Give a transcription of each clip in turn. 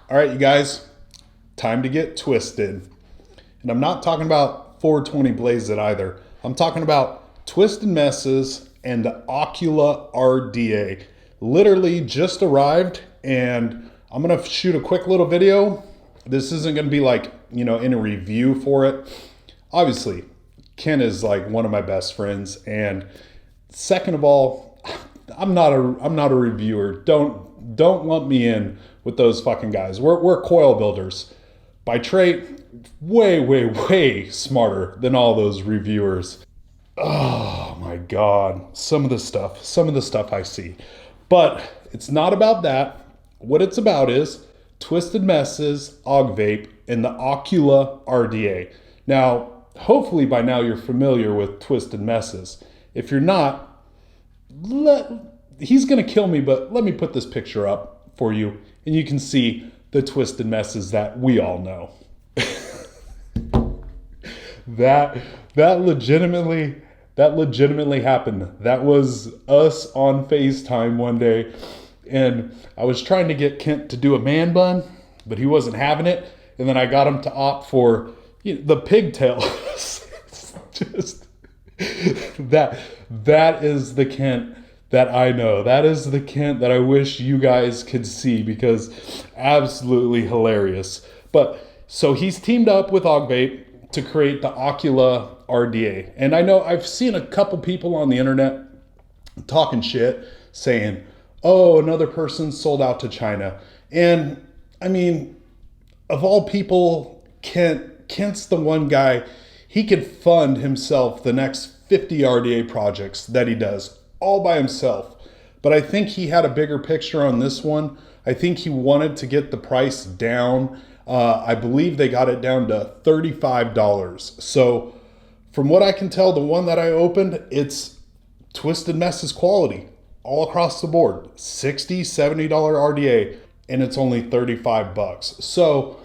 All right, you guys, time to get twisted. And I'm not talking about 420 Blaze It either. I'm talking about Twisted Messes and the Ocula RDA. Literally just arrived, and I'm gonna shoot a quick little video. This isn't gonna be like, in a review for it. Obviously, Ken is like one of my best friends, and second of all, I'm not a reviewer. Don't lump me in with those fucking guys. We're coil builders by trade. Way smarter than all those reviewers. Oh my god, some of the stuff I see. But it's not about that. What it's about is Twisted Messes, Vape, and the Ocula RDA. Now, hopefully by now you're familiar with Twisted Messes. If you're not, he's gonna kill me, but let me put this picture up for you and you can see the Twisted Messes that we all know. That legitimately happened. That was us on FaceTime one day, and I was trying to get Kent to do a man bun, but he wasn't having it. And then I got him to opt for the pigtail. Just that is the Kent that I know. That is the Kent that I wish you guys could see, because absolutely hilarious. But so he's teamed up with OhmBoyOC to create the Ocula RDA. And I know I've seen a couple people on the internet talking shit saying, oh, another person sold out to China. And I mean, of all people, Kent's the one guy, he could fund himself the next 50 RDA projects that he does all by himself. But I think he had a bigger picture on this one. I think he wanted to get the price down. I believe they got it down to $35. So from what I can tell, the one that I opened, it's Twisted Messes quality all across the board. $60, $70 RDA, and it's only 35 bucks. So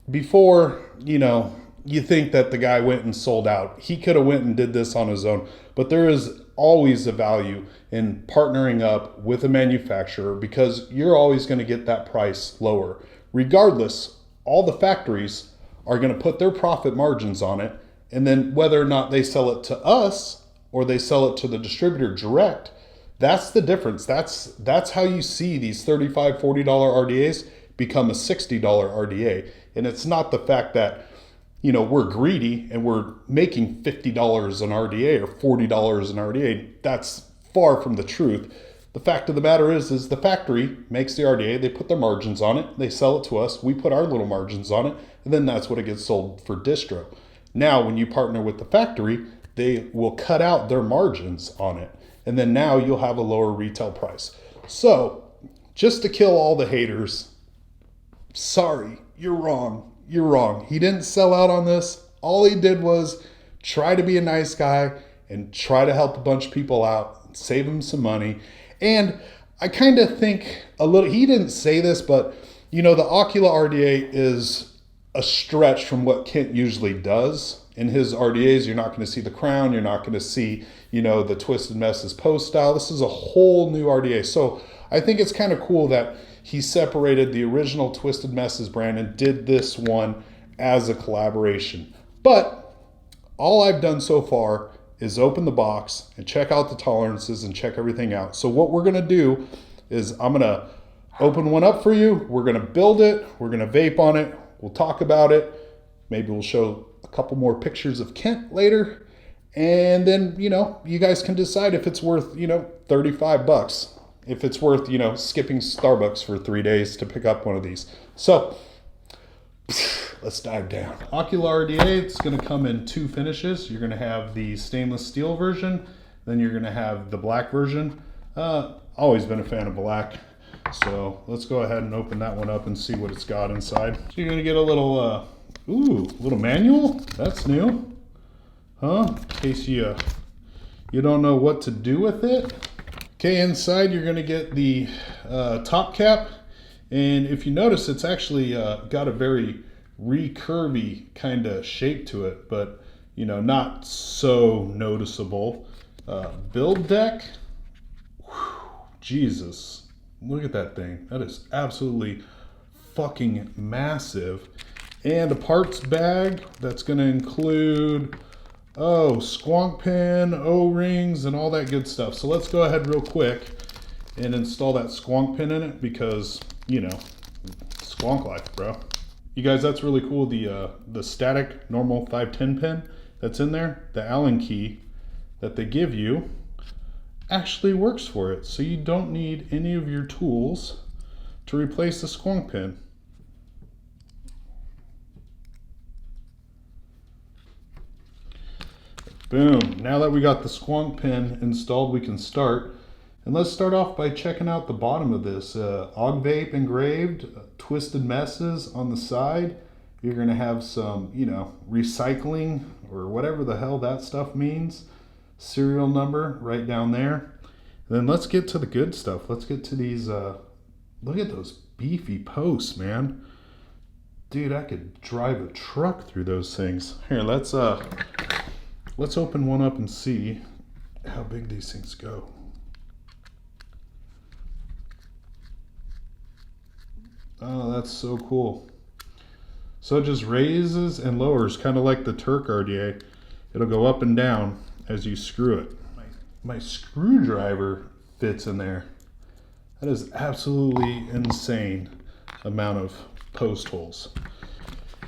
before, you think that the guy went and sold out, he could have went and did this on his own. But there is always a value in partnering up with a manufacturer, because you're always going to get that price lower. Regardless, all the factories are going to put their profit margins on it, and then whether or not they sell it to us or they sell it to the distributor direct, that's the difference. That's how you see these $35, $40 RDAs become a $60 RDA. And it's not the fact that, we're greedy and we're making $50 an RDA or $40 an RDA. That's far from the truth. The fact of the matter is the factory makes the RDA, they put their margins on it, they sell it to us, we put our little margins on it, and then that's what it gets sold for distro. Now, when you partner with the factory, they will cut out their margins on it, and then now you'll have a lower retail price. So, just to kill all the haters, sorry, you're wrong. You're wrong. He didn't sell out on this. All he did was try to be a nice guy and try to help a bunch of people out, save him some money. And I kind of think a little, he didn't say this, but the Ocula RDA is a stretch from what Kent usually does. In his RDAs, you're not going to see the crown, you're not going to see, the Twisted Messes post style. This is a whole new RDA. So I think it's kind of cool that he separated the original Twisted Messes brand and did this one as a collaboration. But all I've done so far is open the box and check out the tolerances and check everything out. So what we're gonna do is I'm gonna open one up for you. We're gonna build it. We're gonna vape on it. We'll talk about it. Maybe we'll show a couple more pictures of Kent later. And then, you guys can decide if it's worth, 35 bucks. If it's worth, skipping Starbucks for 3 days to pick up one of these. So let's dive down. Ocula RDA, it's going to come in two finishes. You're going to have the stainless steel version, then you're going to have the black version. Always been a fan of black. So let's go ahead and open that one up and see what it's got inside. So you're going to get a little, little manual. That's new. In case you don't know what to do with it. Okay, inside you're going to get the top cap. And if you notice, it's actually got a very recurvy kind of shape to it, but not so noticeable. Build deck. Whew, Jesus, look at that thing. That is absolutely fucking massive. And a parts bag that's going to include, squonk pin, O-rings, and all that good stuff. So let's go ahead real quick and install that squonk pin in it because, you know, squonk life, bro. You guys, that's really cool. The static normal 510 pin that's in there, the Allen key that they give you actually works for it. So you don't need any of your tools to replace the squonk pin. Boom. Now that we got the squonk pin installed, we can start. And let's start off by checking out the bottom of this. OhmBoyOC engraved, twisted messes on the side. You're going to have some, you know, recycling or whatever the hell that stuff means. Serial number right down there. And then let's get to the good stuff. Let's get to these, look at those beefy posts, man. Dude, I could drive a truck through those things. Here, let's open one up and see how big these things go. Oh, that's so cool. So it just raises and lowers, kind of like the Turk RDA. It'll go up and down as you screw it. My screwdriver fits in there. That is absolutely insane amount of post holes.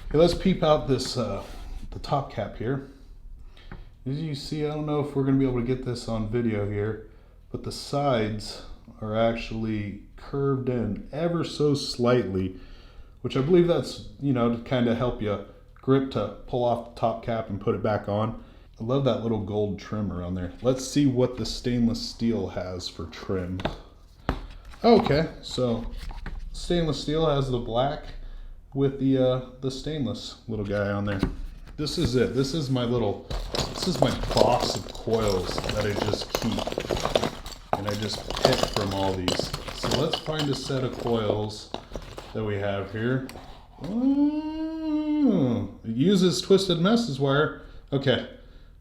Okay, let's peep out this the top cap here. As you see, I don't know if we're going to be able to get this on video here, but the sides are actually curved in ever so slightly, which I believe that's, you know, to kind of help you grip to pull off the top cap and put it back on. I love that little gold trim around there. Let's see what the stainless steel has for trim. Okay, so stainless steel has the black with the stainless little guy on there. This is it. This is my box of coils that I just keep. And I just pick from all these. So let's find a set of coils that we have here. Ooh, it uses twisted messes wire. Okay.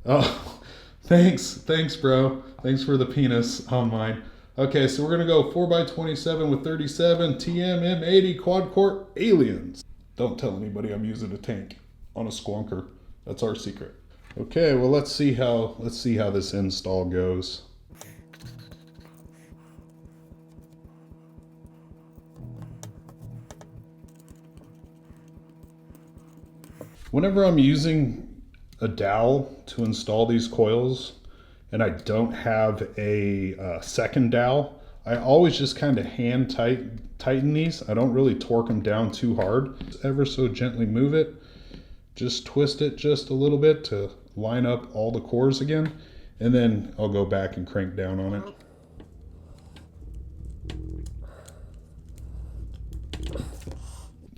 Oh, thanks, bro. Thanks for the penis on mine. Okay, so we're gonna go 4x27 with 37 TM M80 quad core aliens. Don't tell anybody I'm using a tank on a squonker. That's our secret. Okay, well let's see how this install goes. Whenever I'm using a dowel to install these coils and I don't have a second dowel, I always just kind of hand tighten these. I don't really torque them down too hard. Just ever so gently move it. Just twist it just a little bit to line up all the cores again. And then I'll go back and crank down on it.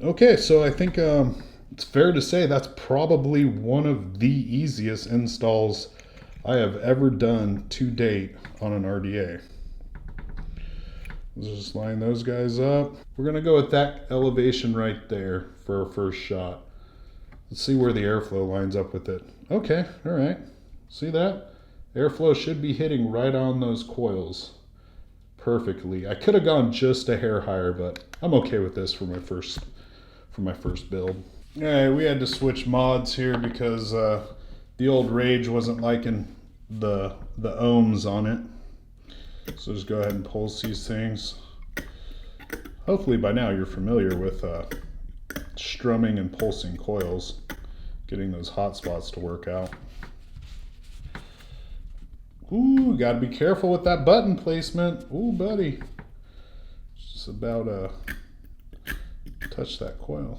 Okay, so I think it's fair to say that's probably one of the easiest installs I have ever done to date on an RDA. Let's just line those guys up. We're gonna go with that elevation right there for our first shot. Let's see where the airflow lines up with it. Okay, all right. See that? Airflow should be hitting right on those coils perfectly. I could have gone just a hair higher, but I'm okay with this for my first build. All right, we had to switch mods here because the old Rage wasn't liking the ohms on it. So just go ahead and pulse these things. Hopefully by now you're familiar with strumming and pulsing coils, getting those hot spots to work out. Ooh, gotta be careful with that button placement. Ooh, buddy. Just about touch that coil.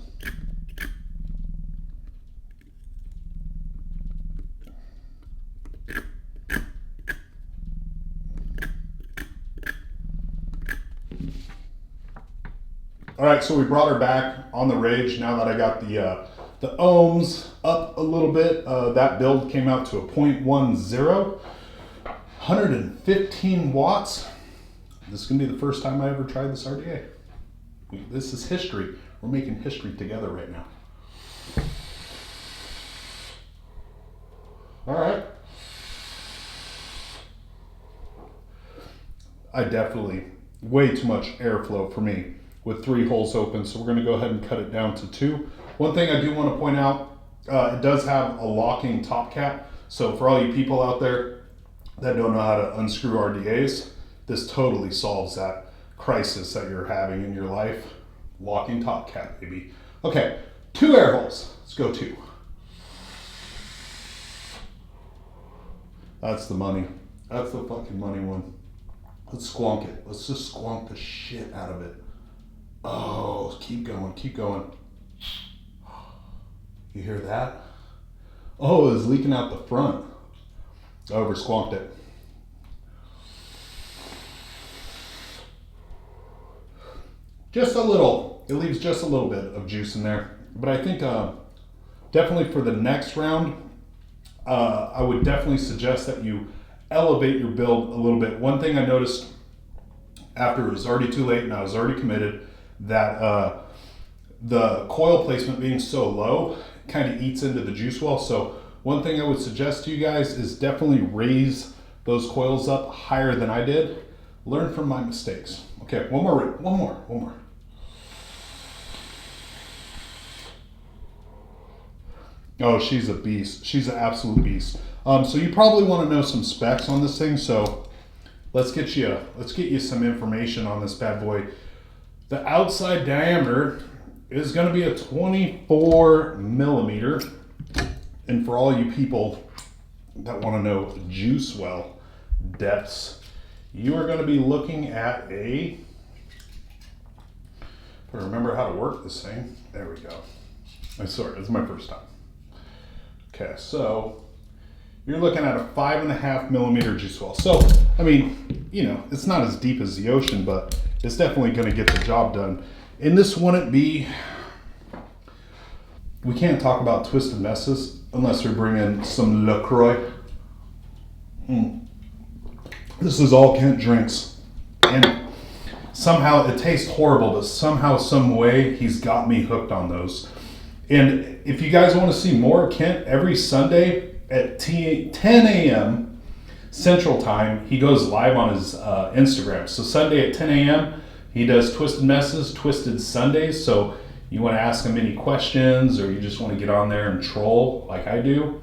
All right, so we brought her back on the Rage now that I got the ohms up a little bit. That build came out to a 0.10, 115 watts. This is gonna be the first time I ever tried this RDA. This is history. We're making history together right now. All right. I definitely, way too much airflow for me. with 3 holes open. So we're gonna go ahead and cut it down to 2. One thing I do wanna point out, it does have a locking top cap. So for all you people out there that don't know how to unscrew RDAs, this totally solves that crisis that you're having in your life. Locking top cap, baby. Okay, 2 air holes. Let's go 2. That's the money. That's the fucking money one. Let's squonk it. Let's just squonk the shit out of it. Oh, keep going, keep going. You hear that? Oh, it's leaking out the front. Over squonked it. Just a little. It leaves just a little bit of juice in there. But I think definitely for the next round, I would definitely suggest that you elevate your build a little bit. One thing I noticed after it was already too late and I was already committed, that the coil placement being so low kind of eats into the juice well. So one thing I would suggest to you guys is definitely raise those coils up higher than I did. Learn from my mistakes. Okay, one more. Oh, she's a beast. She's an absolute beast. So you probably want to know some specs on this thing. So let's get you some information on this bad boy. The outside diameter is going to be a 24 millimeter. And for all you people that want to know juice well depths, you are going to be looking at a, if I remember how to work this thing, there we go. I swear, it's my first time. Okay, so you're looking at a 5.5 millimeter juice well. So, I mean, you know, it's not as deep as the ocean, but it's definitely going to get the job done. And this wouldn't be, we can't talk about twisted messes unless we bring in some LaCroix. This is all Kent drinks. And somehow it tastes horrible, but somehow, some way, he's got me hooked on those. And if you guys want to see more of Kent, every Sunday at 10 a.m. Central Time, he goes live on his Instagram. So Sunday at 10 a.m., he does Twisted Messes, Twisted Sundays. So you want to ask him any questions or you just want to get on there and troll like I do,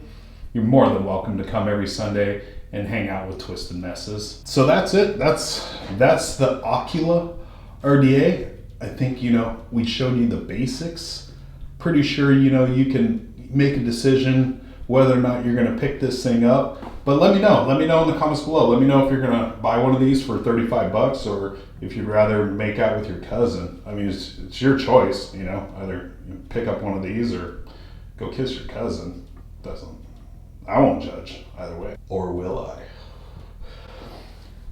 you're more than welcome to come every Sunday and hang out with Twisted Messes. So that's it. That's the Ocula RDA. I think, you know, we showed you the basics. Pretty sure, you know, you can make a decision whether or not you're going to pick this thing up. But let me know in the comments below. Let me know if you're going to buy one of these for 35 bucks or if you'd rather make out with your cousin. I mean, it's your choice, you know, either pick up one of these or go kiss your cousin. I won't judge either way. Or will I?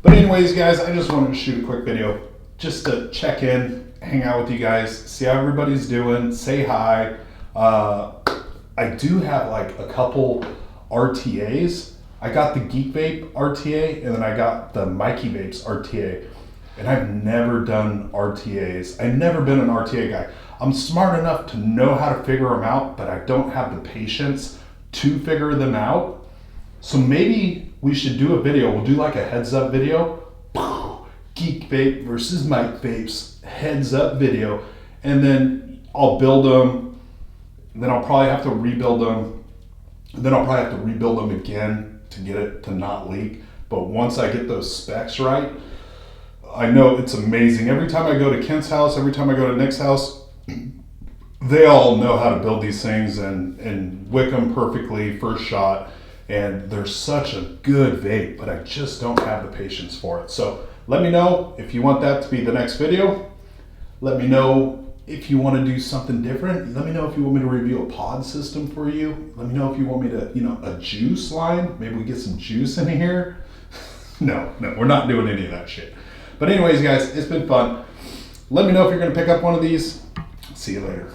But anyways, guys, I just wanted to shoot a quick video just to check in, hang out with you guys, see how everybody's doing, say hi. I do have like a couple RTAs. I got the Geek Vape RTA and then I got the Mikey Vapes RTA. And I've never done RTAs. I've never been an RTA guy. I'm smart enough to know how to figure them out, but I don't have the patience to figure them out. So maybe we should do a video. We'll do like a heads up video. Geek Vape versus Mike Vapes heads up video. And then I'll build them. Then I'll probably have to rebuild them. Then I'll probably have to rebuild them again to get it to not leak. But once I get those specs right, I know it's amazing. Every time I go to Kent's house, every time I go to Nick's house, they all know how to build these things and wick them perfectly first shot. And they're such a good vape, but I just don't have the patience for it. So let me know if you want that to be the next video. Let me know if you want to do something different. Let me know if you want me to review a pod system for you. Let me know if you want me to, you know, a juice line. Maybe we get some juice in here. No, we're not doing any of that shit. But anyways, guys, it's been fun. Let me know if you're going to pick up one of these. See you later.